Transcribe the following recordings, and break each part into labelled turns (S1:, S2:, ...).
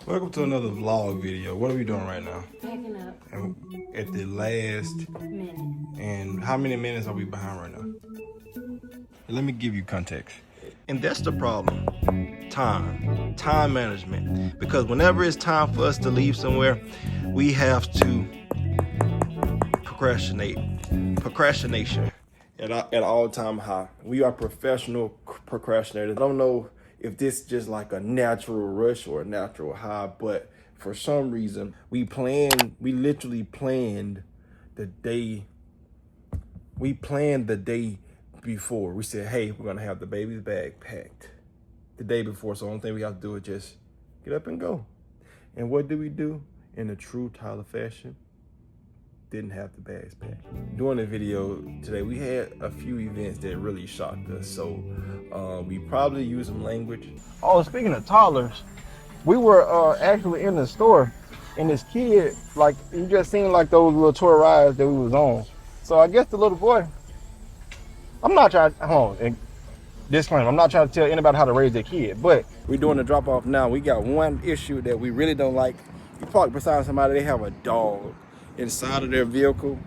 S1: Welcome to another vlog video. What are we doing right now?
S2: Packing up.
S1: And at the last
S2: Minute.
S1: and how many minutes are we behind right now? Let me give you context. And that's the problem. Time management. Because whenever it's time for us to leave somewhere, we have to procrastination at an all-time high. We are professional procrastinators. I don't know if this is just like a natural rush or a natural high, but for some reason we literally planned the day before. We said, hey, we're gonna have the baby's bag packed the day before, so the only thing we have to do is just get up and go. And what do we do in a true Tyler fashion? Didn't have the bags packed. During the video today, we had a few events that really shocked us, so we probably used some language.
S3: Oh, speaking of toddlers, we were actually in the store, and this kid, like, you just seen like those little toy rides that we was on. So I guess the little boy, I'm not trying to tell anybody how to raise their kid, but
S1: We're doing the drop off now. We got one issue that we really don't like. You park beside somebody, they have a dog inside of their vehicle,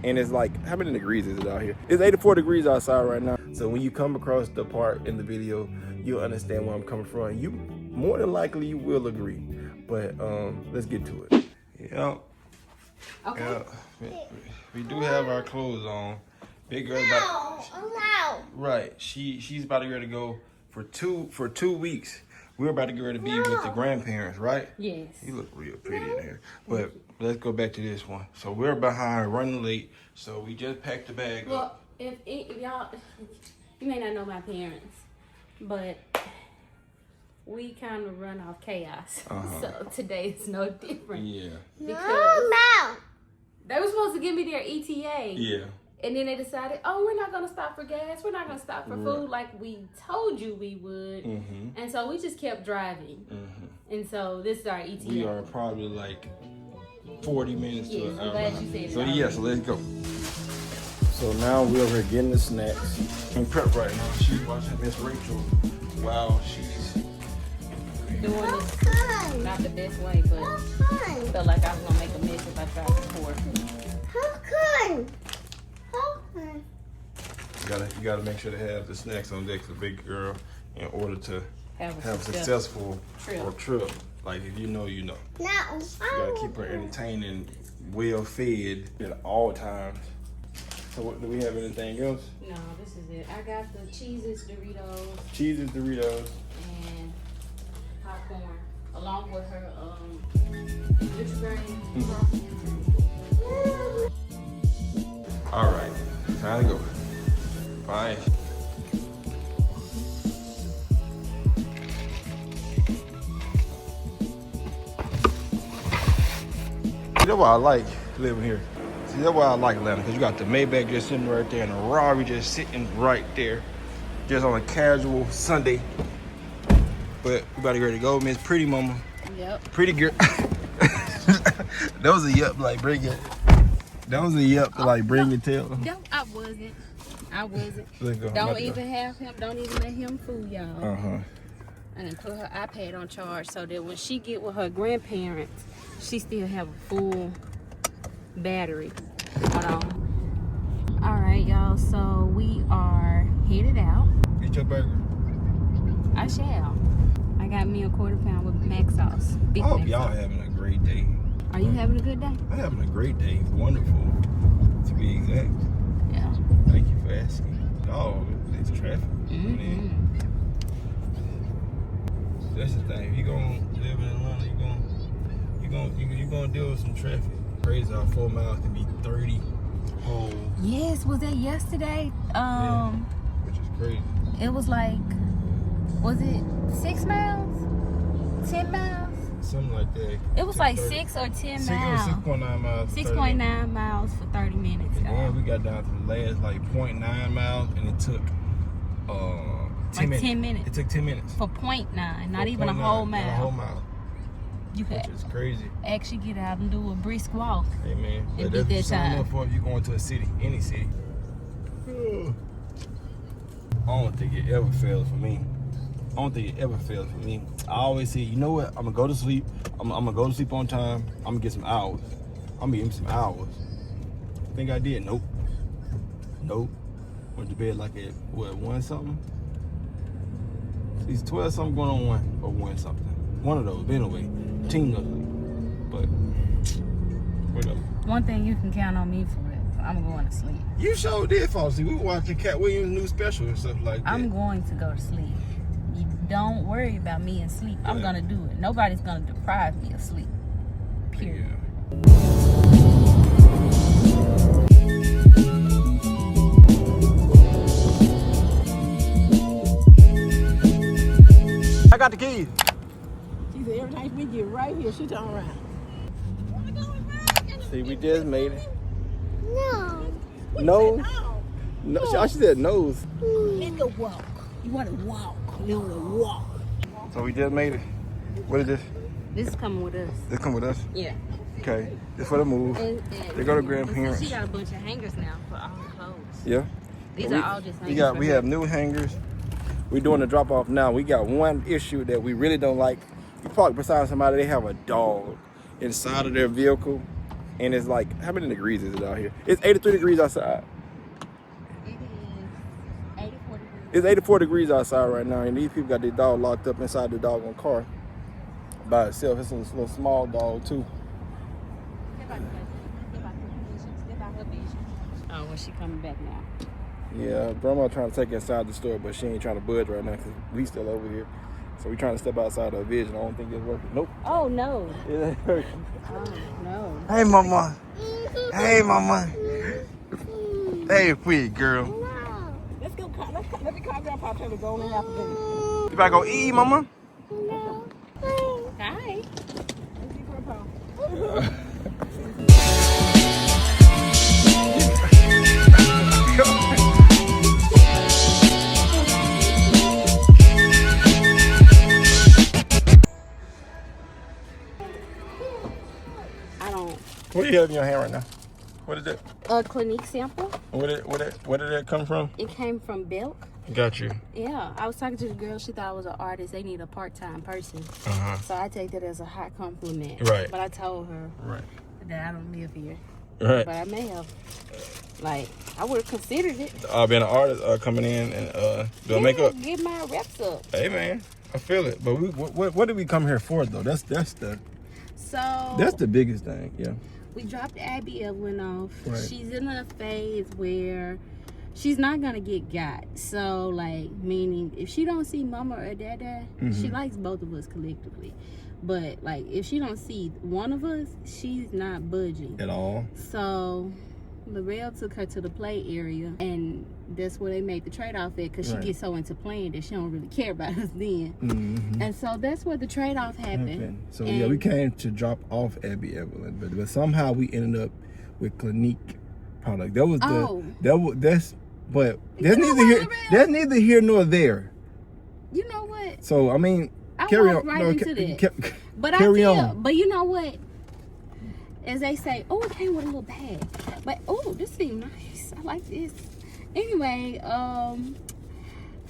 S1: and it's like, how many degrees is it out here? It's 84 degrees outside right now. So when you come across the part in the video, you'll understand where I'm coming from. You more than likely you will agree, but let's get to it. Yeah. Okay. Yeah. We do have our clothes on. Big girl right. She's about to get ready to go for two weeks. We're about to get ready to be with the grandparents, right?
S2: Yes.
S1: You look real pretty in here. But let's go back to this one. So we're behind, running late. So we just packed the bag up.
S2: Well, if y'all, you may not know my parents, but we kind of run off chaos. So today is no different.
S1: Yeah.
S2: Because they were supposed to give me their ETA.
S1: Yeah.
S2: And then they decided, oh, we're not going to stop for gas. We're not going to stop for food like we told you we would. And so we just kept driving. And so this is our ETA.
S1: We are probably like 40 minutes to an hour.
S2: I'm glad you said it.
S1: So yes, let's go. So now we're over here getting the snacks. In prep right now. She's watching Miss Rachel while she's
S2: doing this not the best way, but felt like I was going to make a mess if I tried to pour.
S1: You gotta make sure to have the snacks on deck for big girl in order to have a successful trip. Like if you know, you know. You gotta keep her entertained and well fed at all times. So do we have anything else?
S2: No, this is it. I got the Cheez-Its, Doritos.
S1: Cheez-Its, Doritos.
S2: And popcorn, along with her vegetarian
S1: All right, time to go. Bye. See, that's why I like living here. See, that's why I like Atlanta, because you got the Maybach just sitting right there and the Rari just sitting right there, just on a casual Sunday. But we about to get ready to go, Miss Pretty Mama.
S2: Yep.
S1: Pretty girl. That was a yup, like bring it. That was a yup to like bring your tail.
S2: No, I wasn't.
S1: Let's go.
S2: Don't even let him fool y'all. And then put her iPad on charge so that when she get with her grandparents, she still have a full battery. Hold on. All right, y'all. So we are headed out.
S1: Get your burger.
S2: I shall. I got me a quarter-pound with mac sauce.
S1: I hope y'all having a great day.
S2: Are you having a good day?
S1: I'm having a great day. It's wonderful, to be exact.
S2: Yeah.
S1: Thank you for asking. Oh, it's traffic. That's the thing. If you gonna live in Atlanta, you gonna deal with some traffic. Crazy how 4 miles can be 30 whole.
S2: Yes. Was that yesterday?
S1: Yeah, which is crazy.
S2: It was like, was it 6 miles? 10 miles?
S1: Something like that.
S2: It was like 6 or 10 miles.
S1: 6.9 miles.
S2: 6.9 miles for 30 minutes.
S1: And then we got down to the last like 0.9 miles, and it took 10 minutes.
S2: 10 minutes.
S1: It took 10 minutes.
S2: For 0.9, not even a whole mile.
S1: Not a whole mile.
S2: You could
S1: Which is crazy.
S2: actually get out and do a brisk walk.
S1: Hey man,
S2: And
S1: that's
S2: beat that
S1: something
S2: time.
S1: for if you're going to a city, any city. I don't think it ever fails for me. I don't think it ever fails for me. I always say, you know what? I'm gonna go to sleep. I'm gonna go to sleep on time. I'm gonna get some hours. I'm gonna get some hours. Think I did? Nope. Went to bed like at what, 1 something? It's 12 something going on 1 or 1 something. One of those. But anyway, team goes sleep. But whatever.
S2: One thing you can count on me for it. I'm going to sleep.
S1: You sure did fall asleep. We were watching Cat Williams' new special and stuff like that.
S2: I'm going to go to sleep. You don't worry about me and sleep. I'm gonna do it. Nobody's gonna deprive me of sleep. Period.
S1: I got the keys.
S4: She said every time we get right here, she turn around.
S1: See, we just made it.
S5: No.
S1: No. No. She said nose.
S4: Let go walk. You want to walk. You want to walk.
S1: So we just made it. What is this?
S2: This is coming with us.
S1: This come with us?
S2: Yeah.
S1: Okay. This for the move. They go to grandparents.
S2: She got a bunch of hangers now for all the clothes.
S1: Yeah.
S2: These are all just hangers.
S1: We have new hangers. We're doing the drop off now. We got one issue that we really don't like. You park beside somebody, they have a dog inside of their vehicle. And it's like, how many degrees is it out here? It's 83 degrees outside.
S2: It is 84 degrees.
S1: It's 84 degrees outside right now, and these people got their dog locked up inside the doggone car by itself. It's a little small dog too.
S2: Oh, well, she coming back now.
S1: Yeah, Grandma trying to take her inside the store, but she ain't trying to budge right now because we still over here. So we trying to step outside our vision. I don't think it's working. Nope.
S2: Oh, no.
S1: It ain't working.
S2: Oh, no.
S1: Hey, mama. Hey, mama. Hey, pretty girl.
S5: No.
S4: Let's go. Let me call Grandpa. Tell me to go on and after dinner.
S1: You about to go eat, mama?
S5: No.
S2: Hi.
S4: Let's see Grandpa.
S1: What do you have in your hand right now? What is it?
S2: A Clinique sample.
S1: Where did that come from?
S2: It came from Belk.
S1: Got you.
S2: Yeah, I was talking to the girl. She thought I was an artist. They need a part-time person.
S1: Uh-huh.
S2: So I take that as a hot compliment.
S1: Right.
S2: But I told her
S1: Right.
S2: that I don't live here.
S1: Right.
S2: But I may have. Like, I would have considered it.
S1: Being an artist, coming in and doing makeup.
S2: Get my reps up.
S1: Hey man, I feel it. But what did we come here for though? That's the biggest thing. Yeah.
S2: We dropped Abby Evelyn off.
S1: Right.
S2: She's in a phase where she's not gonna get got. So like, meaning if she don't see mama or dada, she likes both of us collectively. But like, if she don't see one of us, she's not budging
S1: At all.
S2: So Lorel took her to the play area, and that's where they made the trade-off at, because she gets so into playing that she don't really care about us then. And so that's where the trade-off happened.
S1: So yeah, we came to drop off Abby Evelyn, but somehow we ended up with Clinique product. That was that's neither here nor there.
S2: You know what?
S1: So I mean,
S2: I
S1: carry
S2: walked
S1: on.
S2: right into that. But
S1: carry on.
S2: But you know what? As they say, oh, it came with a little bag. But oh, this seems nice. I like this. Anyway,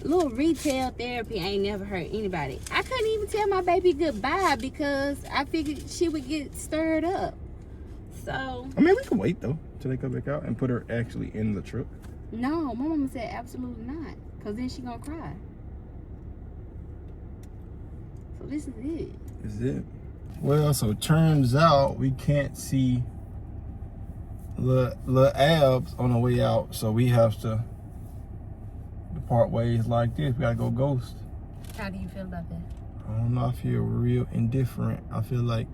S2: little retail therapy ain't never hurt anybody. I couldn't even tell my baby goodbye because I figured she would get stirred up. So
S1: I mean, we can wait though till they come back out and put her actually in the truck.
S2: no, my mama said absolutely not, because then she gonna cry. So this is it.
S1: Is it? Well, so it turns out we can't see the abs on the way out, so we have to depart ways like this. We gotta go ghost.
S2: How do you feel about that?
S1: I don't know. I feel real indifferent. I feel like,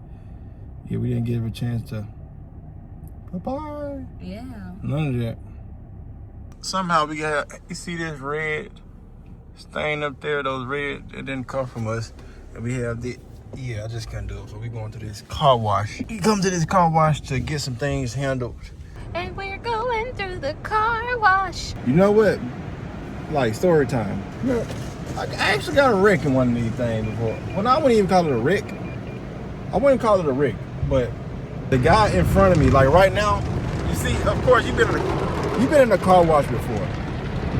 S1: yeah, we didn't give her a chance to. Bye-bye.
S2: Yeah.
S1: None of that. Somehow we got, you see this red stain up there, those red, it didn't come from us. And we have the, yeah, I just can't do it. So we going to this car wash. We come to this car wash to get some things handled.
S2: And we're going through the car wash.
S1: You know what? Like, story time. I actually got a wreck in one of these things before. Well, I wouldn't even call it a wreck. I wouldn't call it a wreck, but the guy in front of me, like right now, you see, of course, you've been in a car wash before,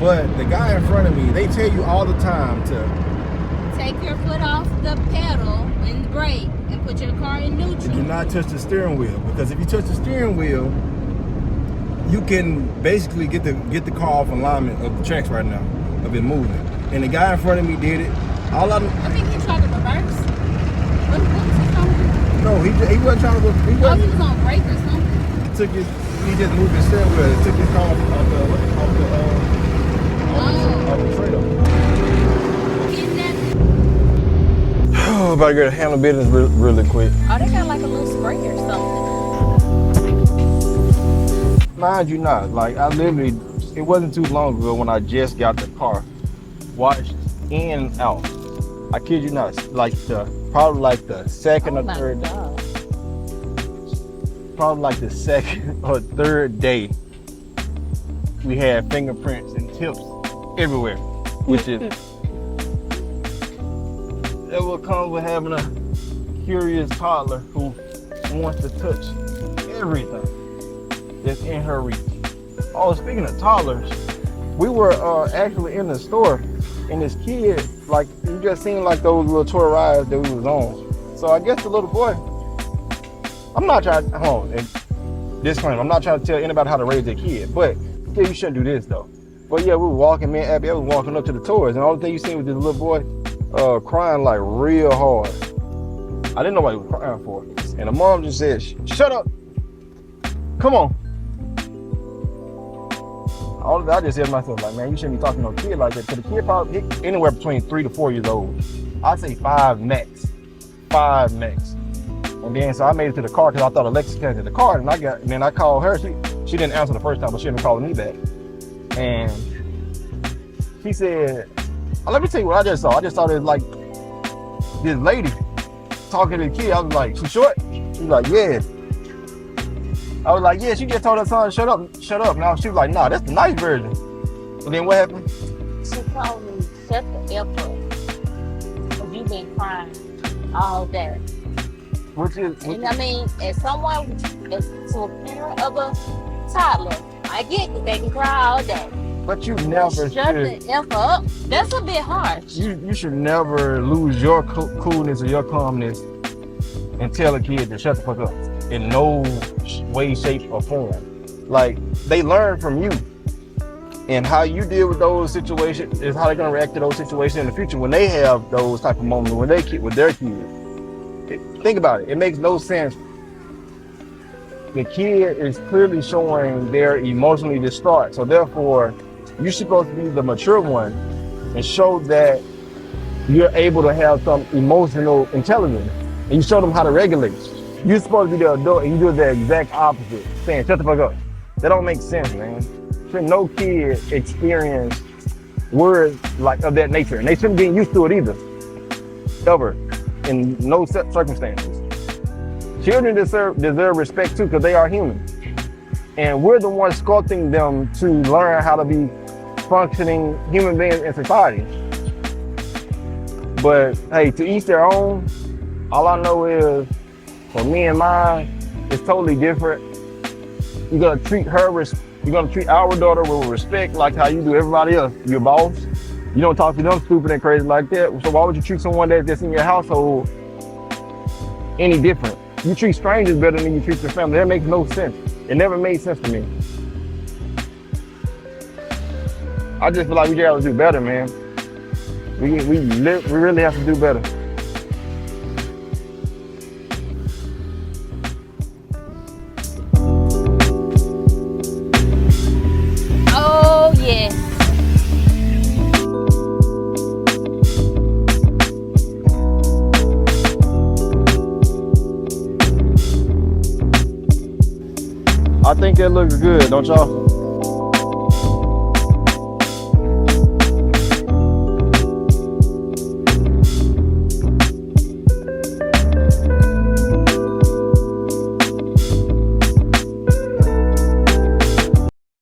S1: but the guy in front of me, they tell you all the time to
S2: Take your foot off the pedal and the brake and put your car in neutral.
S1: Do not touch the steering wheel, because if you touch the steering wheel, you can basically get the car off alignment of the tracks right now, of it moving. And the guy in front of me did it.
S2: I think he tried to reverse. What was he trying to do?
S1: No, he wasn't trying to. He
S2: He was on brake or something.
S1: He just moved his steering wheel. It took his car off the trailer. Oh, about to go to handle business really quick.
S2: Oh, they got like a little spray or something.
S3: Mind you not, like I literally, it wasn't too long ago when I just got the car washed in and out. I kid you not, probably like the second or third day. Probably like the second or third day, we had fingerprints and tips everywhere, which is that will come with having a curious toddler who wants to touch everything that's in her reach. Oh, speaking of toddlers, we were actually in the store, and this kid, like, you just seen like those little toy rides that we was on. So I guess the little boy, I'm not trying, hold on, and disclaimer, I'm not trying to tell anybody how to raise their kid, but yeah, you shouldn't do this though. But yeah, we were walking, me and Abby was walking up to the toys, and the only thing you seen was this little boy crying like real hard. I didn't know what he was crying for. And the mom just said, shut up, come on. I just said to myself, like, man, you shouldn't be talking to no kid like that. Because the kid probably anywhere between 3 to 4 years old. I'd say 5 max. 5 max. And then so I made it to the car because I thought Alexis came to the car, and then I called her. She didn't answer the first time, but she ended up calling me back. And she said, let me tell you what I just saw. I just saw this lady talking to the kid. I was like, she short? She was like, yeah. I was like, yeah, she just told her son, shut up. Now she was like, nah, that's the nice version. And then what happened?
S6: She told me, shut the F up. Because you've been crying all day. And I mean, as to a parent of a toddler, I get that they can cry all day.
S3: But you never
S6: shut the F up. That's a bit harsh.
S3: You should never lose your coolness or your calmness and tell a kid to shut the fuck up in no way, shape, or form. Like, they learn from you. And how you deal with those situations is how they're gonna react to those situations in the future when they have those type of moments with their kids. Think about it. It makes no sense. The kid is clearly showing they're emotionally distraught. So therefore, you're supposed to be the mature one and show that you're able to have some emotional intelligence. And you show them how to regulate. You're supposed to be the adult and you do the exact opposite, saying, shut the fuck up. That don't make sense, man. Should no kid experience words like of that nature. And they shouldn't be used to it either. Ever. In no circumstances. Children deserve respect too, because they are human. And we're the ones sculpting them to learn how to be functioning human beings in society. But hey, to each their own. All I know is, for me and mine, it's totally different. You're gonna treat our daughter with respect, like how you do everybody else. Your boss. You don't talk to them stupid and crazy like that. So why would you treat someone that's in your household any different? You treat strangers better than you treat your family. That makes no sense. It never made sense to me. I just feel like we gotta do better, man. We really have to do better.
S2: Oh, yeah.
S3: I think that looks good, don't y'all?